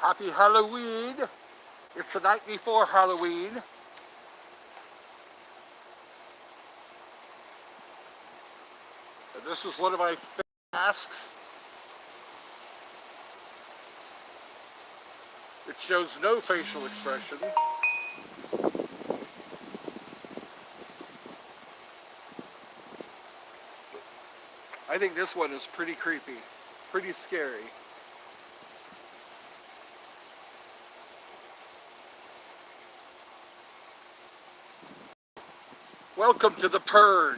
Happy Halloween. It's the night before Halloween. And this is one of my masks. It shows no facial expression. I think this one is pretty creepy, pretty scary. Welcome to the Purge.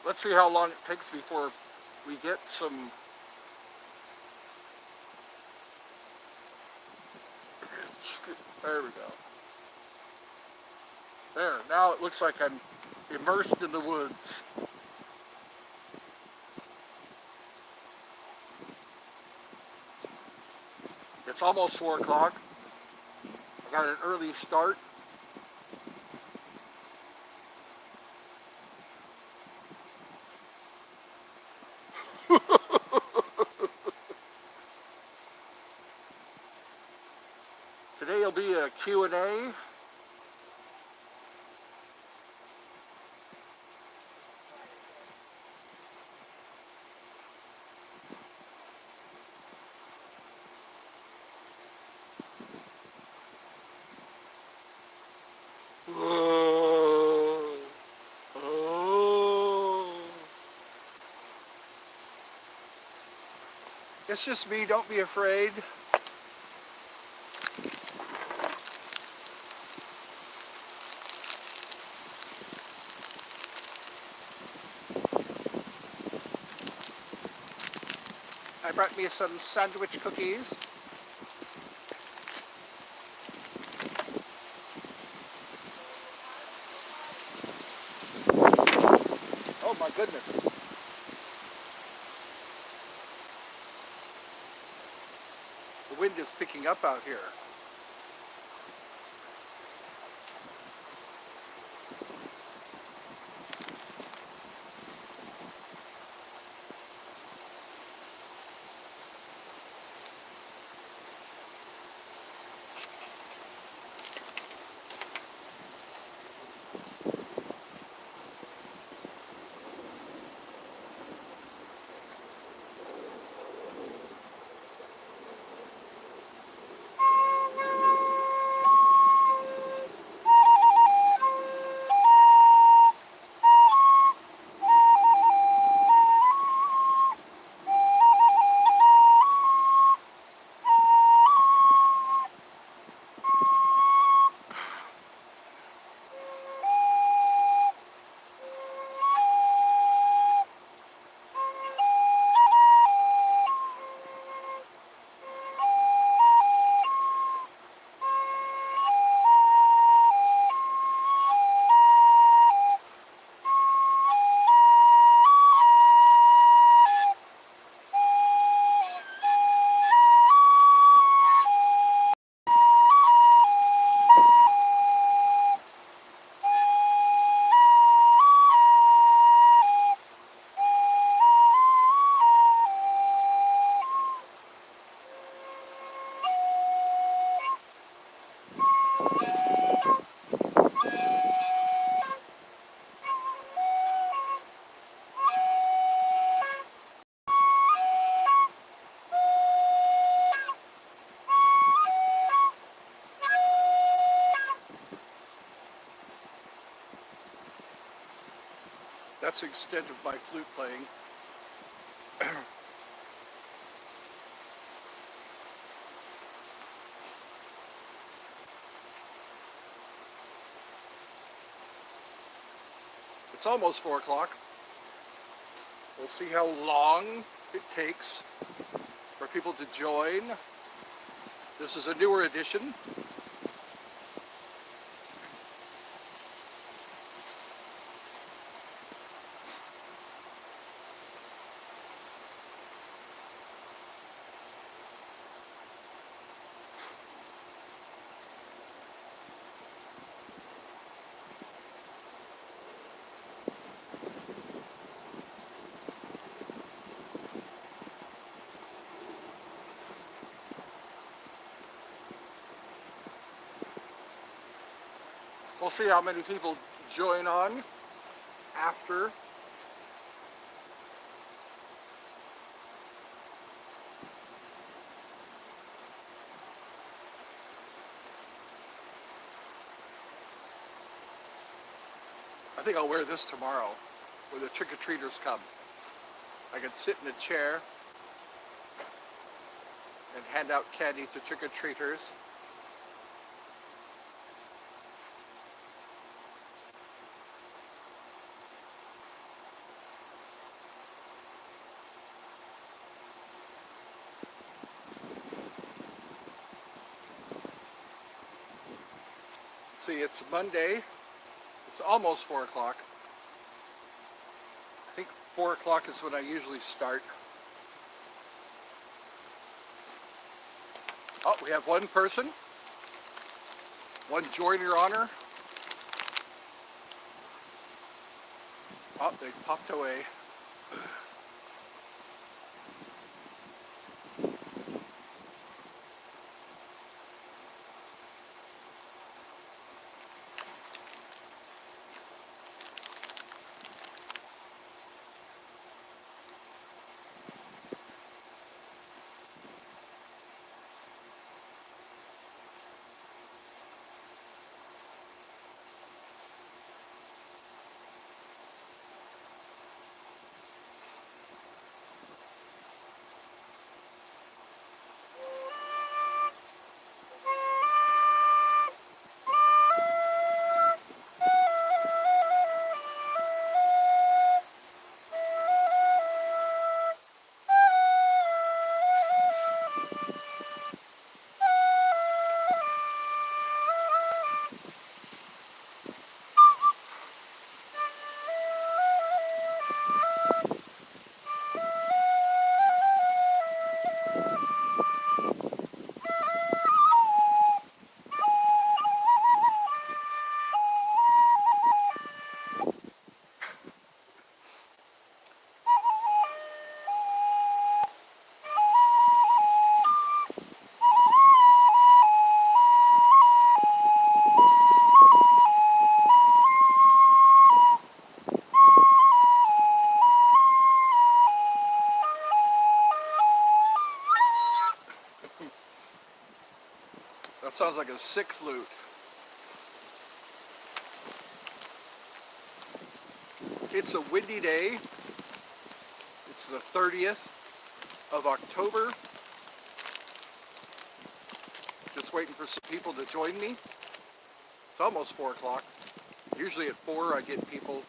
Let's see how long it takes before we get some. There we go. There, now it looks like I'm immersed in the woods. It's almost 4 o'clock. I got an early start. Today will be a Q&A. It's just me, don't be afraid. I brought me some sandwich cookies. Oh my goodness. The wind is picking up out here. That's the extent of my flute playing. It's almost 4 o'clock. We'll see how long it takes for people to join. This is a newer edition. We'll see how many people join on after. I think I'll wear this tomorrow when the trick-or-treaters come. I can sit in a chair and hand out candy to trick-or-treaters. See, it's Monday. It's almost 4 o'clock. I think 4 o'clock is when I usually start. Oh, we have one person. One joiner honor. Oh, they popped away. That sounds like a sick flute. It's a windy day. It's the 30th of October. Just waiting for some people to join me. It's almost 4 o'clock. Usually at 4 I get people.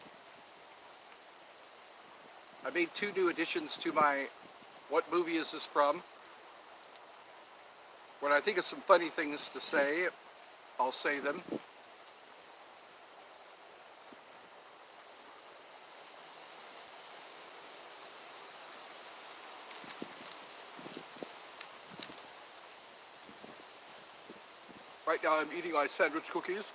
I made 2 new additions to my What Movie Is This From? When I think of some funny things to say, I'll say them. Right now I'm eating my sandwich cookies.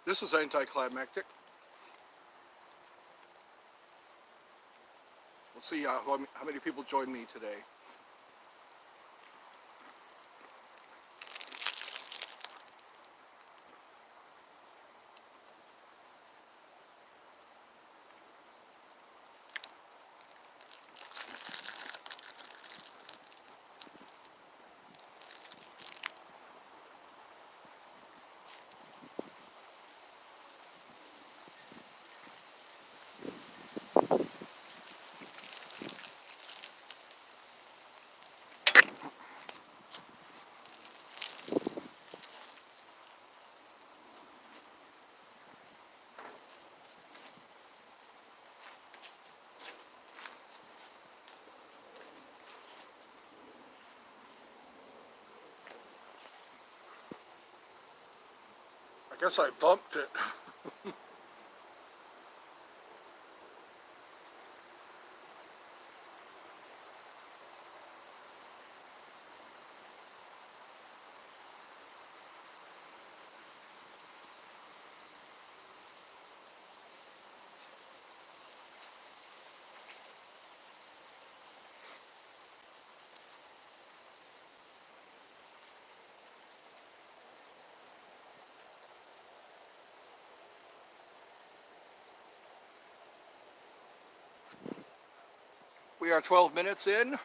This is anticlimactic. We'll see how many people join me today. I guess I bumped it. We are 12 minutes in.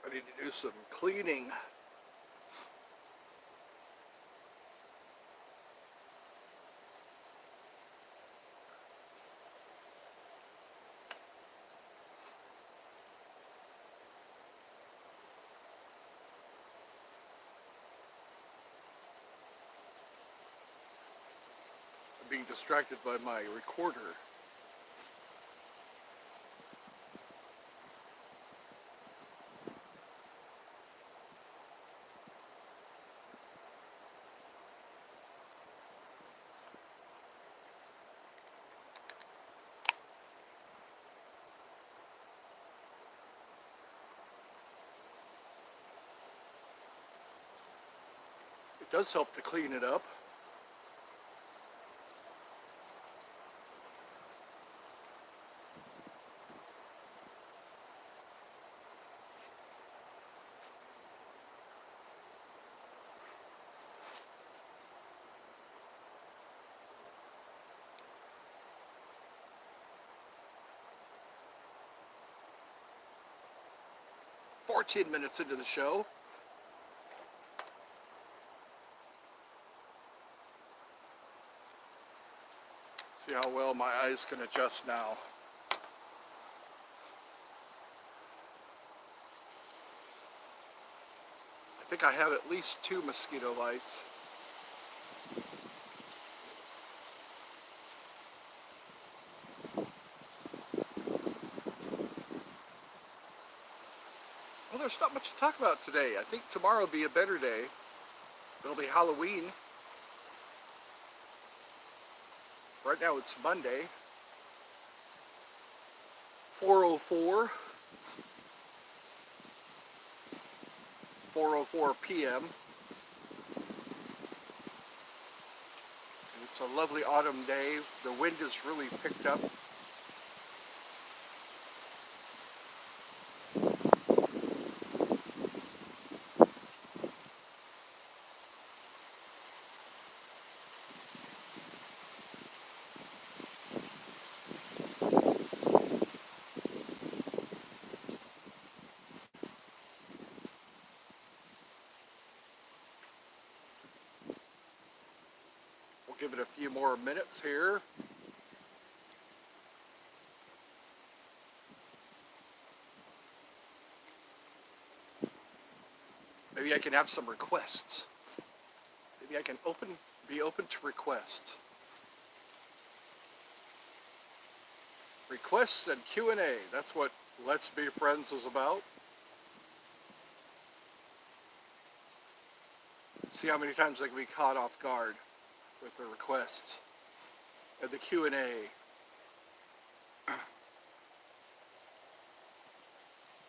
I need to do some cleaning. I'm being distracted by my recorder. It does help to clean it up. "14 minutes into the show. See how well my eyes can adjust now. I think I have at least 2 mosquito lights. Well, there's not much to talk about today. I think tomorrow will be a better day. It'll be Halloween. Right now it's Monday. 4:04. 4:04 p.m. It's a lovely autumn day. The wind has really picked up. We'll give it a few more minutes here. Maybe I can have some requests. Maybe I can be open to requests. Requests and Q&A. That's what Let's Be Friends is about. See how many times I can be caught off guard with the requests and the Q&A.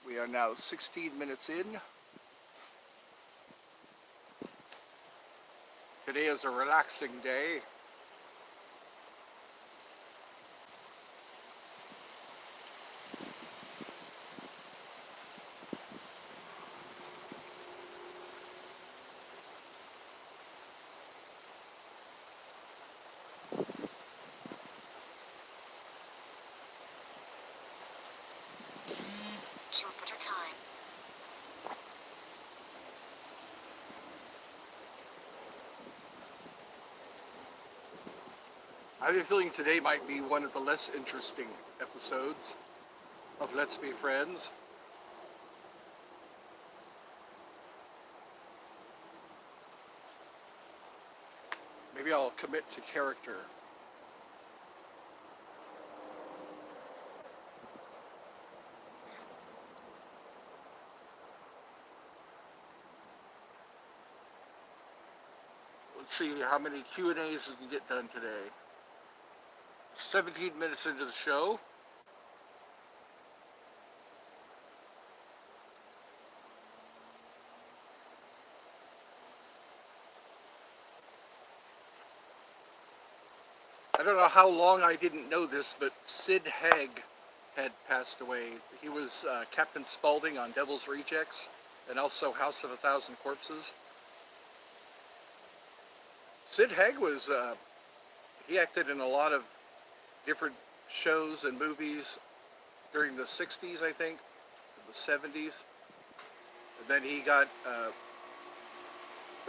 We are now 16 minutes in. Today is a relaxing day. Jupiter time. I have a feeling today might be one of the less interesting episodes of Let's Be Friends. Maybe I'll commit to character. Let's see how many Q&As we can get done today. 17 minutes into the show. I don't know how long I didn't know this, but Sid Haig had passed away. He was Captain Spaulding on Devil's Rejects and also House of a Thousand Corpses. Sid Haig was, he acted in a lot of different shows and movies during the 60s, I think, the 70s. And then he got,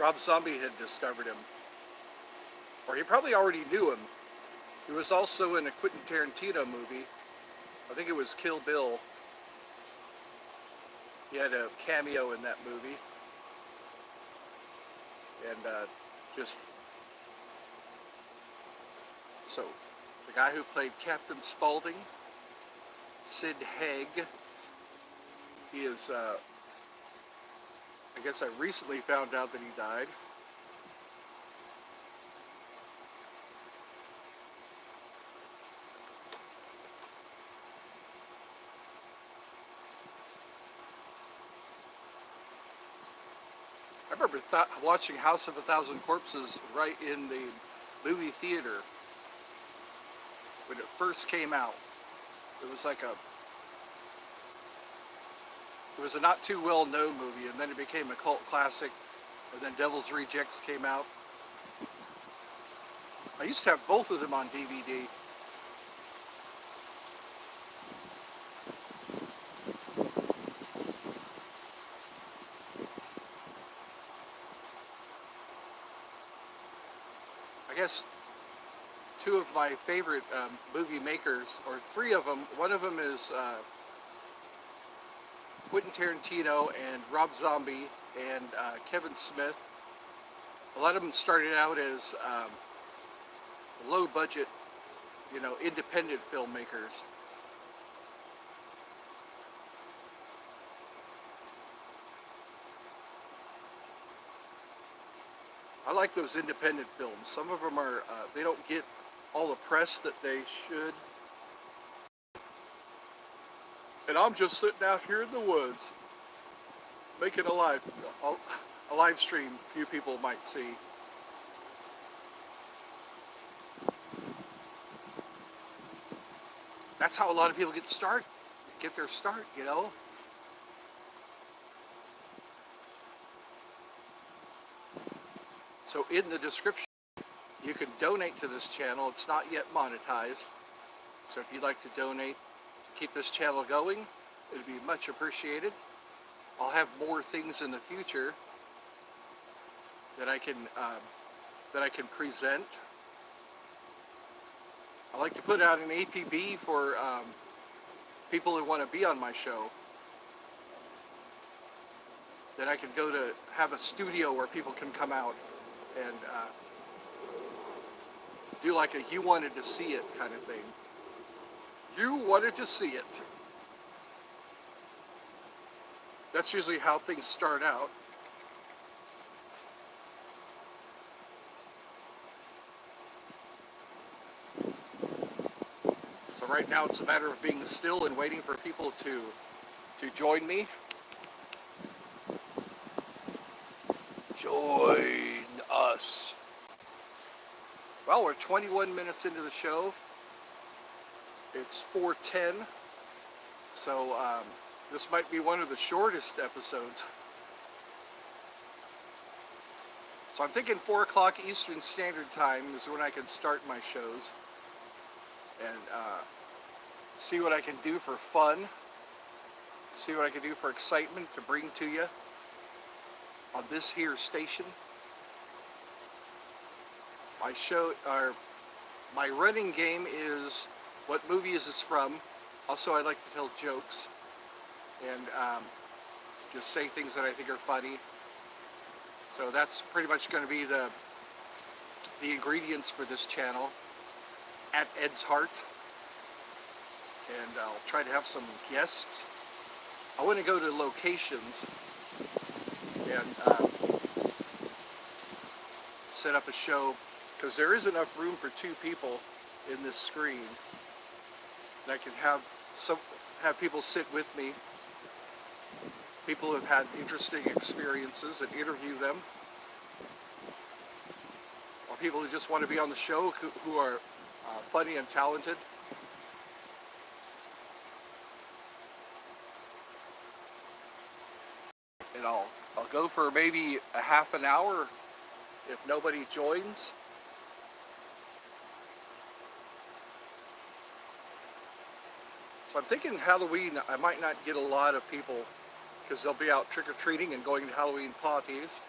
Rob Zombie had discovered him. Or he probably already knew him. He was also in a Quentin Tarantino movie. I think it was Kill Bill. He had a cameo in that movie. And just... So, the guy who played Captain Spaulding, Sid Haig, he is, I guess I recently found out that he died. I remember watching House of a Thousand Corpses right in the movie theater when it first came out. It was like it was a not too well known movie, and then it became a cult classic, and then Devil's Rejects came out. I used to have both of them on DVD. I guess two of my favorite movie makers, or three of them. One of them is Quentin Tarantino and Rob Zombie and Kevin Smith. A lot of them started out as low budget, independent filmmakers. I like those independent films. Some of them are, they don't get all the press that they should. And I'm just sitting out here in the woods, making a live stream few people might see. That's how a lot of people get their start, So in the description, you can donate to this channel. It's not yet monetized. So if you'd like to donate to keep this channel going, it'd be much appreciated. I'll have more things in the future that I can present. I like to put out an APB for people who want to be on my show. then I can go to have a studio where people can come out and do like a you wanted to see it kind of thing. You wanted to see it. That's usually how things start out. So right now it's a matter of being still and waiting for people to join me. Join us. Well, we're 21 minutes into the show. It's 4:10, so this might be one of the shortest episodes. So I'm thinking 4 o'clock Eastern Standard Time is when I can start my shows and see what I can do for fun, see what I can do for excitement to bring to you on this here station. My show, my running game is what movie is this from? Also, I like to tell jokes and just say things that I think are funny. So that's pretty much going to be the ingredients for this channel at Ed's Heart. And I'll try to have some guests. I want to go to locations and set up a show because there is enough room for 2 people in this screen. And I can have people sit with me. People who have had interesting experiences and interview them. Or people who just want to be on the show who are funny and talented. And I'll go for maybe a half an hour if nobody joins. So I'm thinking Halloween, I might not get a lot of people because they'll be out trick-or-treating and going to Halloween parties.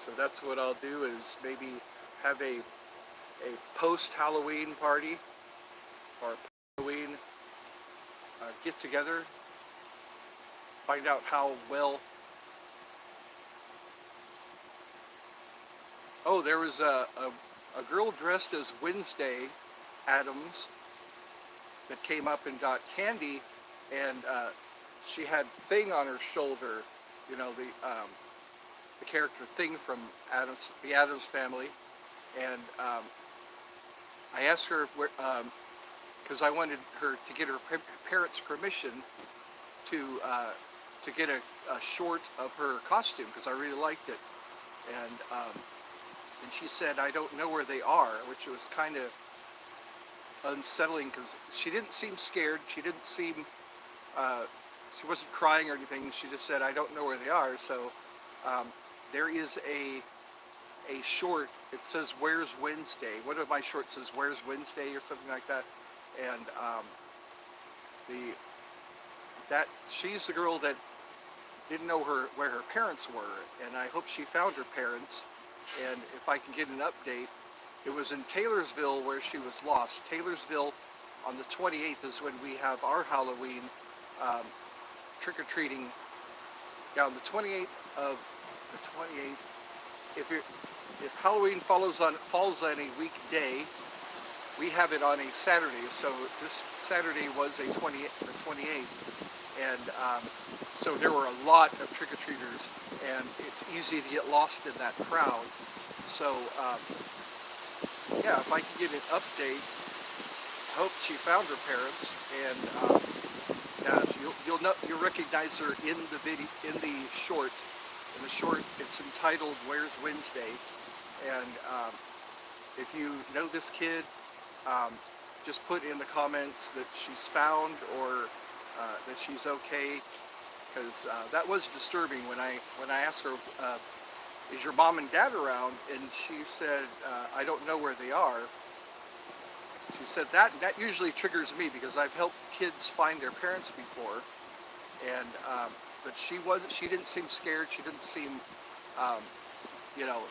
So that's what I'll do, is maybe have a post-Halloween party or a Halloween get-together. Find out how well. Oh, there was a girl dressed as Wednesday Addams that came up and got candy, and she had Thing on her shoulder, you know, the character Thing from the Addams Family, and I asked her because I wanted her to get her parents' permission to get a short of her costume because I really liked it, and she said, I don't know where they are, which was kind of unsettling because she didn't seem scared. She didn't seem, she wasn't crying or anything. She just said, I don't know where they are. So there is a short, it says, Where's Wednesday? One of my shorts says, Where's Wednesday, or something like that. And she's the girl that didn't know where her parents were, and I hope she found her parents. And if I can get an update, it was in Taylorsville where she was lost. Taylorsville on the 28th is when we have our Halloween trick-or-treating. Yeah, on the 28th of the 28th. If Halloween falls on a weekday, we have it on a Saturday. So this Saturday was the 28th. And so there were a lot of trick-or-treaters, and it's easy to get lost in that crowd. So yeah, if I can get an update, I hope she found her parents, and you'll recognize her in the video, in the short. In the short, it's entitled "Where's Wednesday," and if you know this kid, just put in the comments that she's found or that she's okay, because that was disturbing when I asked her, is your mom and dad around? And she said, I don't know where they are. She said that usually triggers me because I've helped kids find their parents before, and but she didn't seem scared. She didn't seem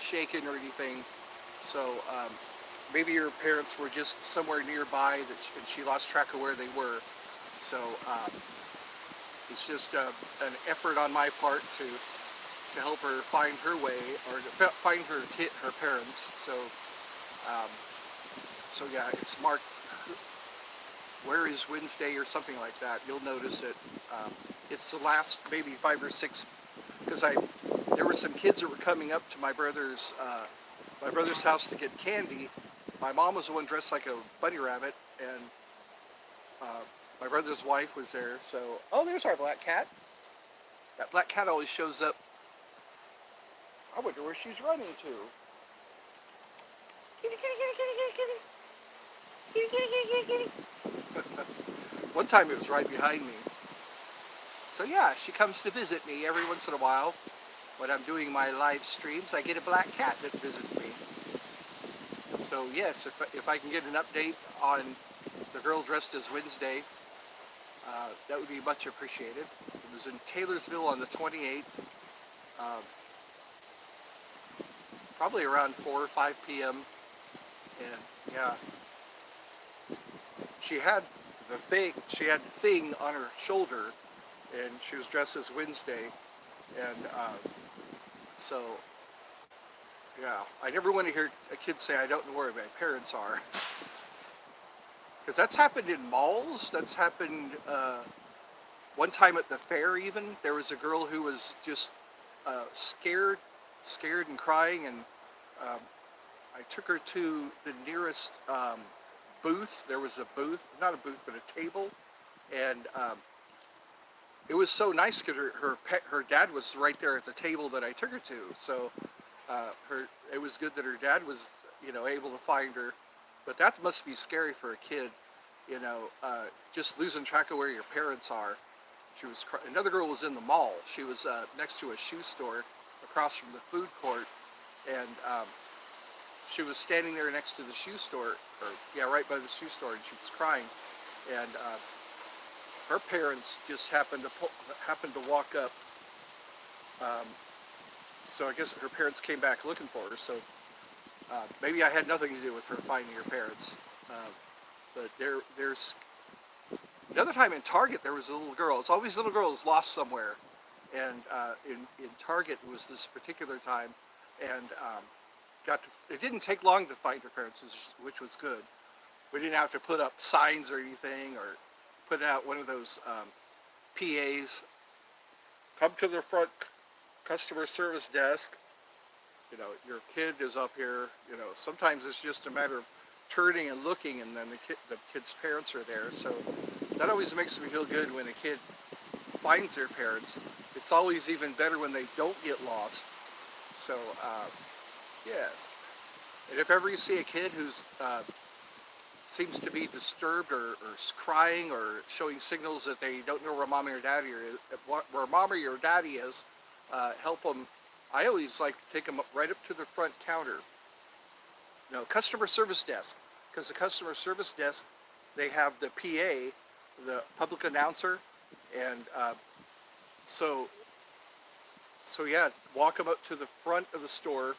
shaken or anything. So maybe your parents were just somewhere nearby and she lost track of where they were. So It's just an effort on my part to help her find her way, or to find her parents. So um, so yeah, it's marked Where is Wednesday or something like that. You'll notice it. It's the last maybe 5 or 6, because there were some kids that were coming up to my brother's house to get candy. My mom was the one dressed like a bunny rabbit, and uh, my brother's wife was there. So, oh, there's our black cat. That black cat always shows up. I wonder where she's running to. Kitty, kitty, kitty, kitty, kitty, kitty. Kitty, kitty, kitty, kitty, kitty. One time it was right behind me. So yeah, she comes to visit me every once in a while. When I'm doing my live streams, I get a black cat that visits me. So yes, if I can get an update on the girl dressed as Wednesday, that would be much appreciated. It was in Taylorsville on the 28th, probably around 4 or 5 p.m. And yeah, she had the thing on her shoulder, and she was dressed as Wednesday. And so yeah, I never want to hear a kid say, "I don't know where my parents are," because that's happened in malls. That's happened one time at the fair. Even there was a girl who was just scared and crying, and um, I took her to the nearest booth. There was a booth, not a booth, but a table, and it was so nice because her dad was right there at the table that I took her to. So it was good that her dad was, able to find her. But that must be scary for a kid, just losing track of where your parents are. Another girl was in the mall. She was next to a shoe store across from the food court, and she was standing there next to the shoe store, right by the shoe store, and she was crying. And her parents just happened to walk up. So I guess her parents came back looking for her. So maybe I had nothing to do with her finding her parents. But there's another time in Target, there was a little girl. It's always little girls lost somewhere. And in Target was this particular time, and it didn't take long to find her parents, which was good. We didn't have to put up signs or anything, or put out one of those PAs. Come to the front customer service desk. Your kid is up here. Sometimes it's just a matter of turning and looking, and then the kid's parents are there. So that always makes me feel good when a kid finds their parents. It's always even better when they don't get lost. So yes. And if ever you see a kid who's seems to be disturbed or crying or showing signals that they don't know where mommy or daddy is, help them. I always like to take them right up to the front counter. Customer service desk, because the customer service desk, they have the PA, the public announcer, and so yeah, walk them up to the front of the store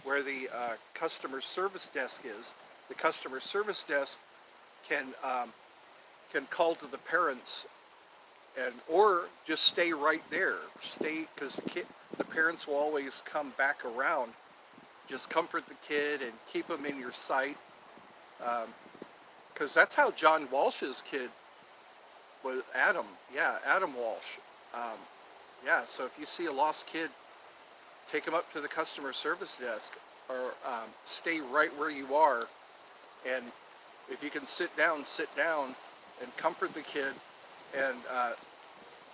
where the customer service desk is. The customer service desk can call to the parents, or just stay right there. Because the parents will always come back around. Just comfort the kid and keep them in your sight. Because that's how John Walsh's kid was. Adam Walsh. So if you see a lost kid, take them up to the customer service desk, or stay right where you are. And if you can sit down and comfort the kid, and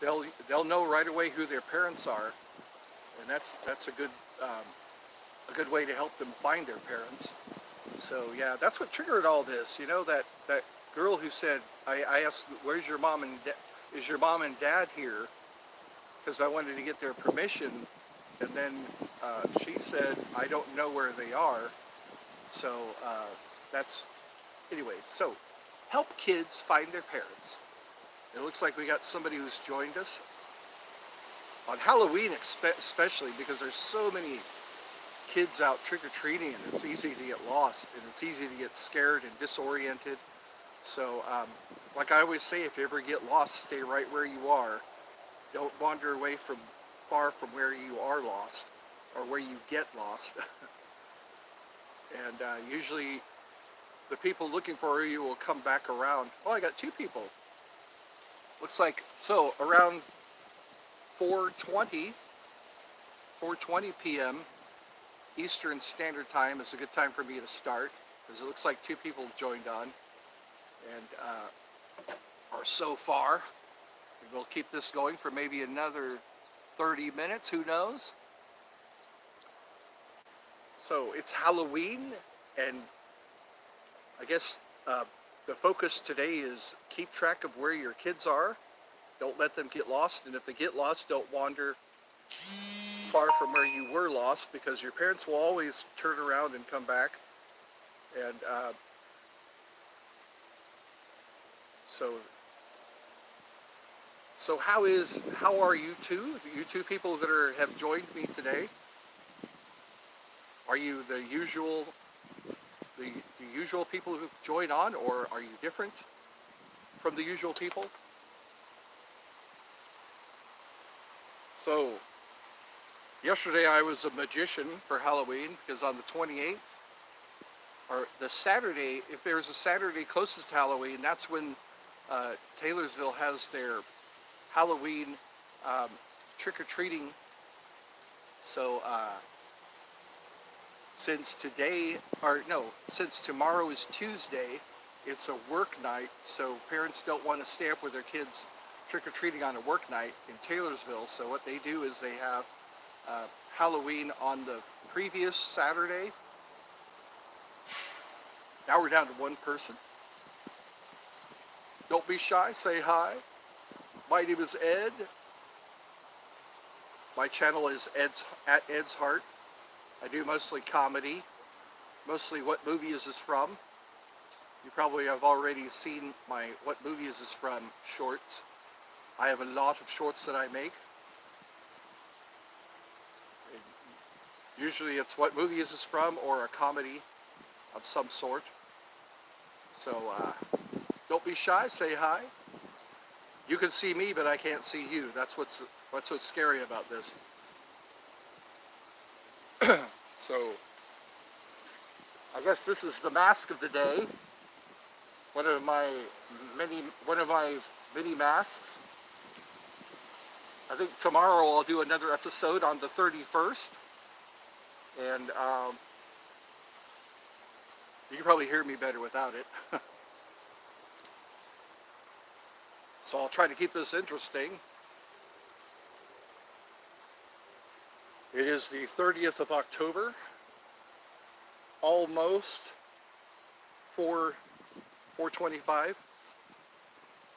they'll know right away who their parents are, and that's a good way to help them find their parents. So yeah, that's what triggered all this. That girl who said, I asked, "Where's your mom and is your mom and dad here?" Because I wanted to get their permission, and then she said, "I don't know where they are." So anyway, so help kids find their parents. It looks like we got somebody who's joined us. On Halloween especially, because there's so many kids out trick-or-treating, and it's easy to get lost, and it's easy to get scared and disoriented. So, like I always say, if you ever get lost, stay right where you are. Don't wander away from far from where you are lost or where you get lost. And usually the people looking for you will come back around. Oh, I got two people. Looks like, so around 4:20, 4:20 p.m. Eastern Standard Time is a good time for me to start, because it looks like two people joined on, and or so far. We'll keep this going for maybe another 30 minutes, who knows? So it's Halloween, and I guess the focus today is keep track of where your kids are. Don't let them get lost, and if they get lost, don't wander far from where you were lost, because your parents will always turn around and come back. And so how are you two people that have joined me today? Are you the usual people who join on, or are you different from the usual people? So yesterday I was a magician for Halloween, because on the 28th, or the Saturday, if there's a Saturday closest to Halloween, that's when Taylorsville has their Halloween trick-or-treating. So since tomorrow is Tuesday, it's a work night, so parents don't want to stay up with their kids trick-or-treating on a work night in Taylorsville. So what they do is they have Halloween on the previous Saturday. Now we're down to one person. Don't be shy, say hi. My name is Ed. My channel is at Ed's Heart. I do mostly comedy. Mostly What Movie Is This From? You probably have already seen my What Movie Is This From shorts. I have a lot of shorts that I make. Usually it's What Movie Is This From, or a comedy of some sort. So don't be shy, say hi. You can see me, but I can't see you. That's what's scary about this. So I guess this is the mask of the day. One of my mini masks. I think tomorrow I'll do another episode on the 31st, and you can probably hear me better without it. So I'll try to keep this interesting. It is the 30th of October, almost 4:25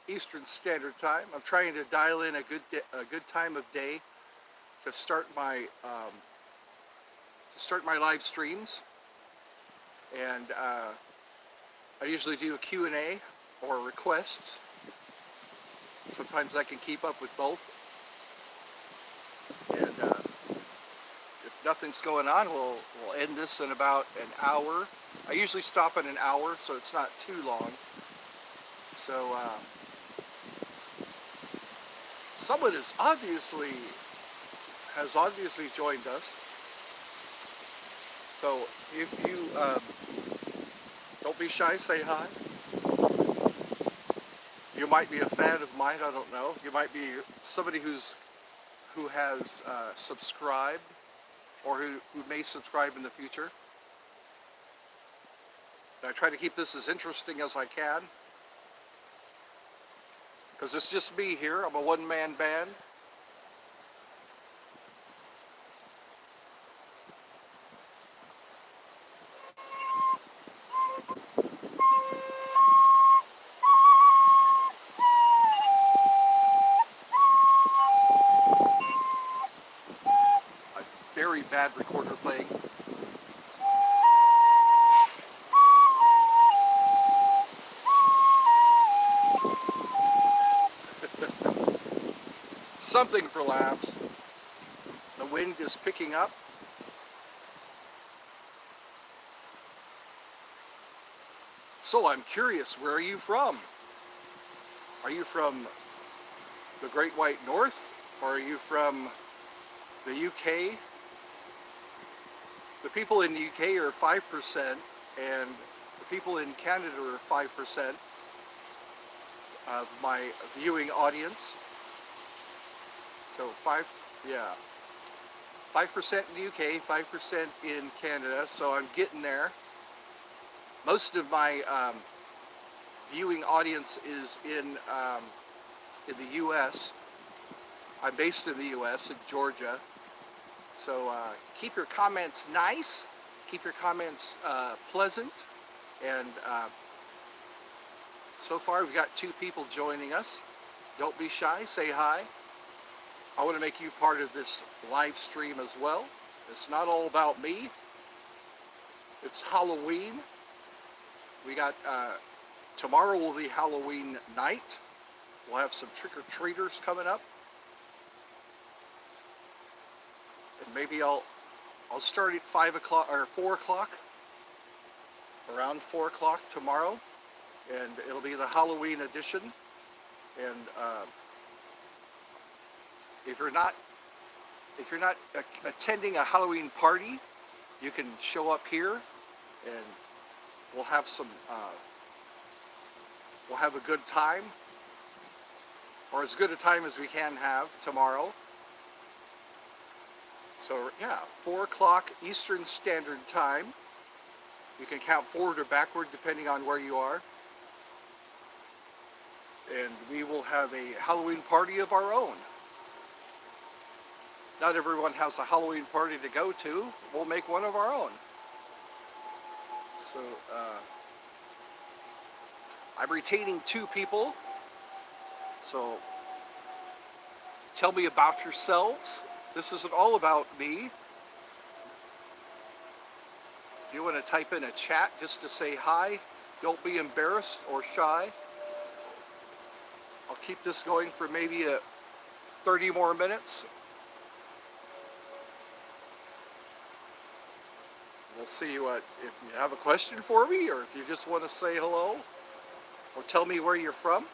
Eastern Standard Time. I'm trying to dial in a good time of day to start my live streams, and I usually do a Q&A or requests. Sometimes I can keep up with both, and if nothing's going on, we'll end this in about an hour. I usually stop at an hour, so it's not too long. So someone has obviously joined us. So if you don't be shy, say hi. You might be a fan of mine, I don't know. You might be somebody who has subscribed, or who may subscribe in the future. And I try to keep this as interesting as I can, because it's just me here. I'm a one-man band. Very bad recorder playing. Something for laughs. The wind is picking up. So I'm curious, where are you from? Are you from the Great White North, or are you from the UK? The people in the UK are 5%, and the people in Canada are 5% of my viewing audience. So 5% in the UK, 5% in Canada, so I'm getting there. Most of my viewing audience is in the U.S. I'm based in the U.S., in Georgia. So keep your comments nice, keep your comments pleasant, and so far we've got 2 people joining us. Don't be shy, say hi. I want to make you part of this live stream as well. It's not all about me. It's Halloween. We got, tomorrow will be Halloween night. We'll have some trick-or-treaters coming up. And maybe I'll start at 5 o'clock or 4 o'clock, around 4 o'clock tomorrow, and it'll be the Halloween edition. And if you're not attending a Halloween party, you can show up here, and we'll have a good time, or as good a time as we can have tomorrow. So yeah, 4 o'clock Eastern Standard Time. You can count forward or backward depending on where you are. And we will have a Halloween party of our own. Not everyone has a Halloween party to go to. We'll make one of our own. So I'm retaining 2 people. So tell me about yourselves. This isn't all about me. If you want to type in a chat just to say hi, don't be embarrassed or shy. I'll keep this going for maybe 30 more minutes. We'll see what, if you have a question for me, or if you just want to say hello, or tell me where you're from,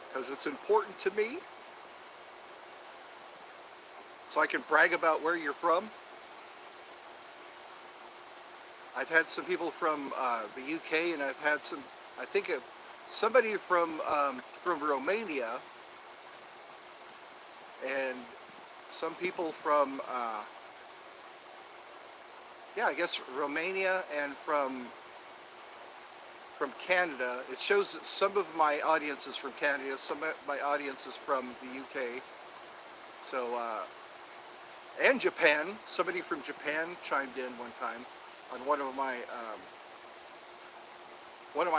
because it's important to me, so I can brag about where you're from. I've had some people from the UK, and I've had somebody from Romania, and some people from I guess Romania, and from Canada. It shows that some of my audience is from Canada, some of my audience is from the UK. So, and Japan. Somebody from Japan chimed in one time on one of my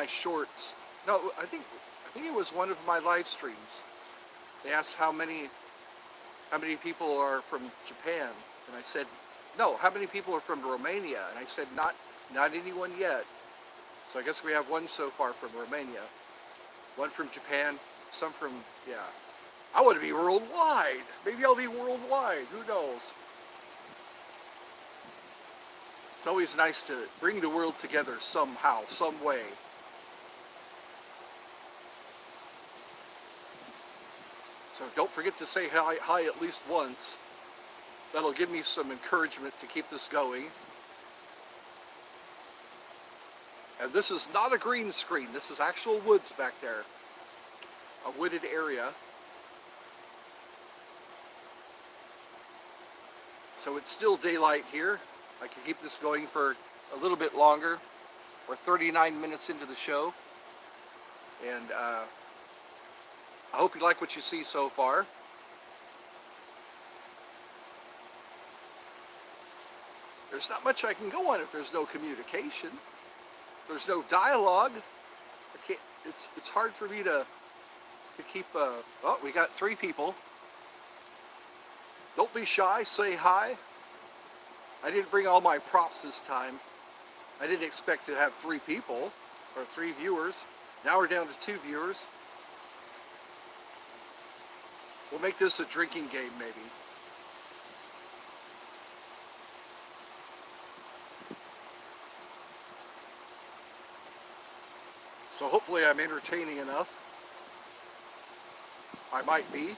shorts. No, I think it was one of my live streams. They asked how many people are from Japan, and I said, no, how many people are from Romania? And I said, not anyone yet. So I guess we have one so far from Romania, one from Japan, some from, I want to be worldwide. Maybe I'll be worldwide, who knows? It's always nice to bring the world together somehow, some way. So don't forget to say hi at least once. That'll give me some encouragement to keep this going. And this is not a green screen. This is actual woods back there. A wooded area. So it's still daylight here. I can keep this going for a little bit longer. We're 39 minutes into the show. And I hope you like what you see so far. There's not much I can go on if there's no communication. There's no dialogue. It's hard for me to keep. Oh, we got 3 people. Don't be shy. Say hi. I didn't bring all my props this time. I didn't expect to have 3 people or 3 viewers. Now we're down to 2 viewers. We'll make this a drinking game, maybe. So hopefully I'm entertaining enough. I might be.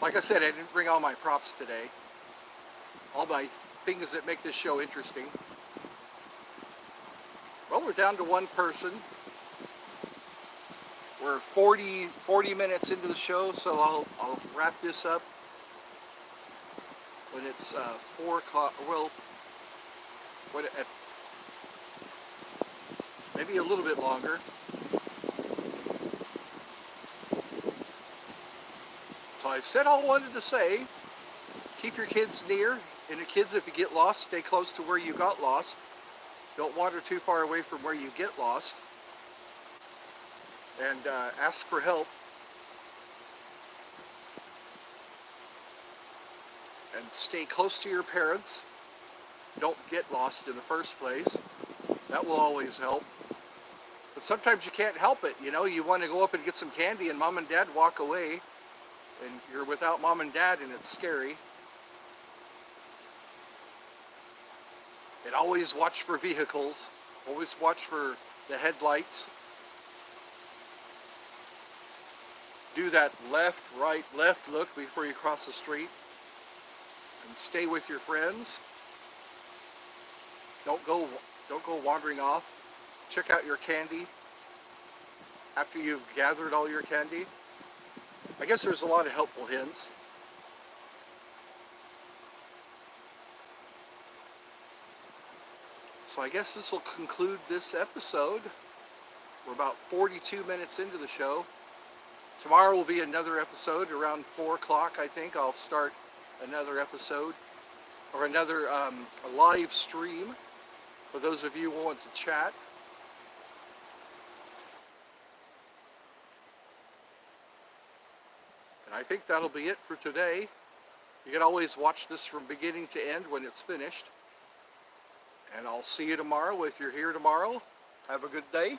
Like I said, I didn't bring all my props today. All my things that make this show interesting. Well, we're down to one person. We're 40 minutes into the show, so I'll wrap this up when it's 4 o'clock. Well, at maybe a little bit longer. So I've said all I wanted to say. Keep your kids near, and the kids, if you get lost, stay close to where you got lost. Don't wander too far away from where you get lost. And ask for help. And stay close to your parents. Don't get lost in the first place. That will always help. But sometimes you can't help it. You know, you want to go up and get some candy and mom and dad walk away. And you're without mom and dad, and it's scary. And always watch for vehicles. Always watch for the headlights. Do that left, right, left look before you cross the street. And stay with your friends. Don't go wandering off. Check out your candy after you've gathered all your candy. I guess there's a lot of helpful hints. So I guess this will conclude this episode. We're about 42 minutes into the show. Tomorrow will be another episode around 4 o'clock, I think. I'll start another episode or another a live stream for those of you who want to chat. And I think that'll be it for today. You can always watch this from beginning to end when it's finished. And I'll see you tomorrow if you're here tomorrow. Have a good day.